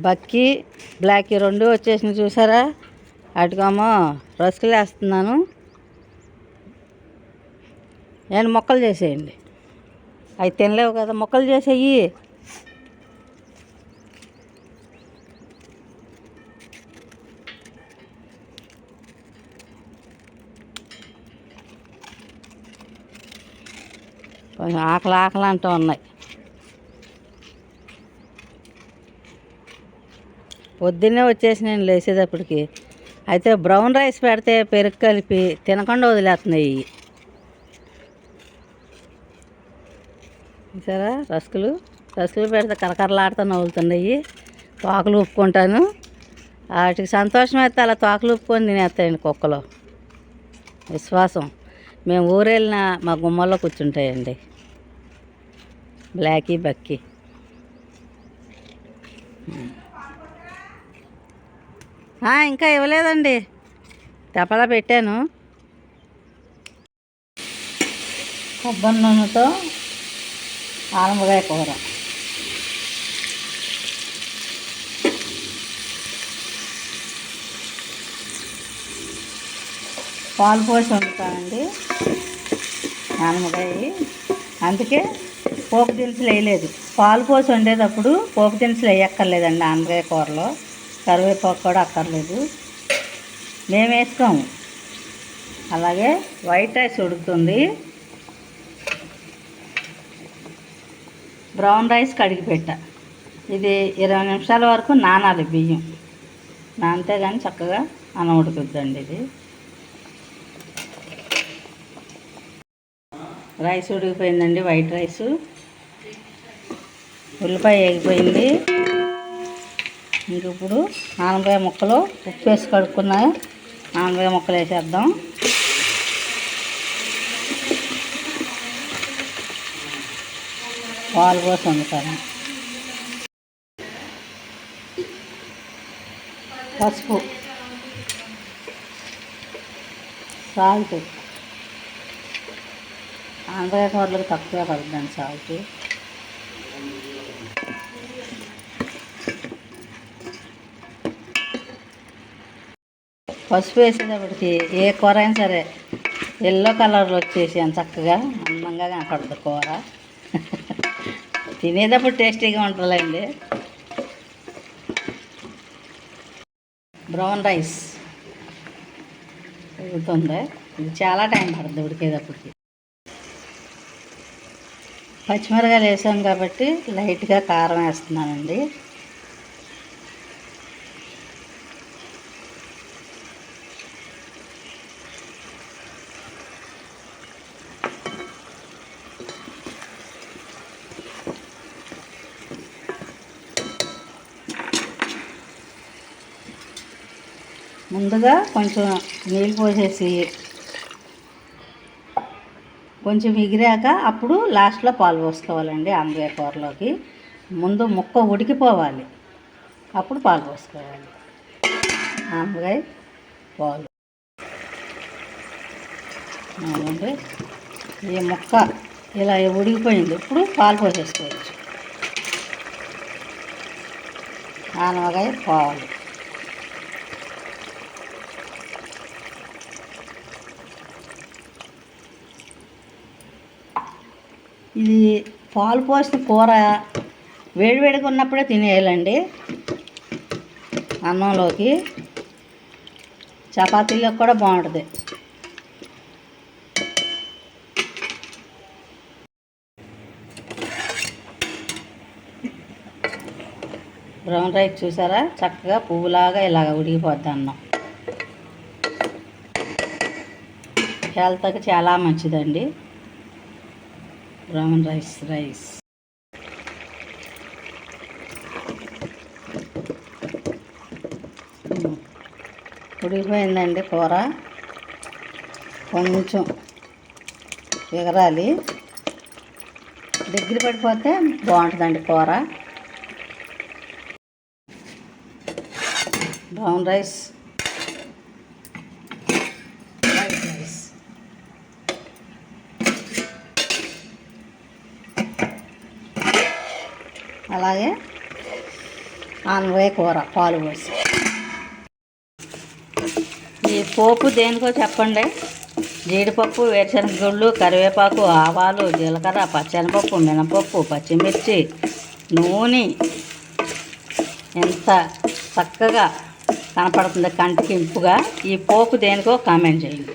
బక్కి black రెండు వచ్చేసినాయి చూసారా. అటుకేమో రస్కులు వేస్తున్నాను. నేను మొక్కలు చేసేయండి. అవి తినలేవు కదా, మొక్కలు చేసేయి. కొంచెం ఆకలి ఆకలి అంటూ ఉన్నాయి. పొద్దున్నే వచ్చేసి నేను లేచేటప్పటికి అయితే బ్రౌన్ రైస్ పెడితే పెరుగు కలిపి తినకుండా వదిలేస్తున్నాయి. చూసారా, రస్కులు పెడితే కరకరలాడుతూ నవ్వులుతున్నాయి. తోకలు ఊపుకుంటాను. వాటికి సంతోషం అయితే అలా తోకలు ఊపుకొని తినేస్తాయండి కుక్కలు. విశ్వాసం. మేము ఊరెళ్ళినా మా గుమ్మల్లో కూర్చుంటాయండి బ్లాకీ బక్కి. ఇంకా ఇవ్వలేదండి, తెప్పలా పెట్టాను. కొబ్బరి నూనెతో ఆనపకాయ కూర. పాలు పోసి వండుతానండి ఆనపకాయ. అందుకే పోపు దినుసులు వేయలేదు. పాలు పోసి వండేటప్పుడు పోపు దినుసులు వేయక్కర్లేదండి ఆనపకాయ కూరలో. కరివేపాకు కూడా అక్కర్లేదు, మేము వేసుకోము. అలాగే వైట్ రైస్ ఉడుకుతుంది. బ్రౌన్ రైస్ కడిగి పెట్టా. ఇది 20 నిమిషాల వరకు నానాలి బియ్యం. నానితే కానీ చక్కగా అన్నం ఉడుకుద్దండి. ఇది రైస్ ఉడికిపోయిందండి, వైట్ రైసు. ఉల్లిపాయ వేగిపోయింది. ఇంక ఇప్పుడు ఆనపకాయ ముక్కలు ఉప్పు వేసి కడుక్కున్నాయి. ఆనపకాయ ముక్కలు వేసేద్దాం. పాలు పోసి వండుతాను. పసుపు, సాల్ట్. ఆనపకాయ కూరలకు తక్కువే పడుతుందండి సాల్ట్. పసుపు వేసేటప్పటికి ఏ కూర అయినా సరే ఎల్లో కలర్లో వచ్చేసి అంత చక్కగా అందంగా కనపడుతుంది కూర. తినేటప్పుడు టేస్టీగా ఉంటుందండి. బ్రౌన్ రైస్ ఉడుకుతుంది. ఇది చాలా టైం పడుతుంది ఉడికేటప్పటికి. పచ్చిమిరకాయలు వేసాం కాబట్టి లైట్గా కారం వేస్తున్నానండి. ముందుగా కొంచెం నీళ్ళు పోసేసి కొంచెం ఎగిరాక అప్పుడు లాస్ట్లో పాలు పోసుకోవాలండి ఆనపకాయ కూరలోకి. ముందు ముక్క ఉడికిపోవాలి, అప్పుడు పాలు పోసుకోవాలి. ఆనపకాయ పాలు అంటే ఈ ముక్క ఇలా ఉడికిపోయింది. ఇప్పుడు పాలు పోసేసుకోవచ్చు. ఆనపకాయ పాలు. ఇది పాలు పోసిన కూర వేడివేడిగా ఉన్నప్పుడే తినేయాలండి. అన్నంలోకి, చపాతీలోకి కూడా బాగుంటుంది. బ్రౌన్ రైస్ చూసారా, చక్కగా పువ్వులాగా ఇలాగ ఉడికిపోద్ది అన్నం. హెల్త్కి చాలా మంచిదండి బ్రౌన్ రైస్. ఉడికిపోయిందండి కూర. కొంచెం ఎగరాలి, దగ్గర పడిపోతే బాగుంటుందండి కూర. Brown rice, white rice. అలాగే ఆనపకాయ కూర పాలు పోసి. ఈ పోపు దేనికో చెప్పండి. జీడిపప్పు, వేరుశనగ గుళ్ళు, కరివేపాకు, ఆవాలు, జీలకర్ర, పచ్చెనపప్పు, మినపప్పు, పచ్చిమిర్చి, నూనె ఎంత చక్కగా కనపడుతుంది కంటికి ఇంపుగా. ఈ పోపు దేనికో కామెంట్ చేయండి.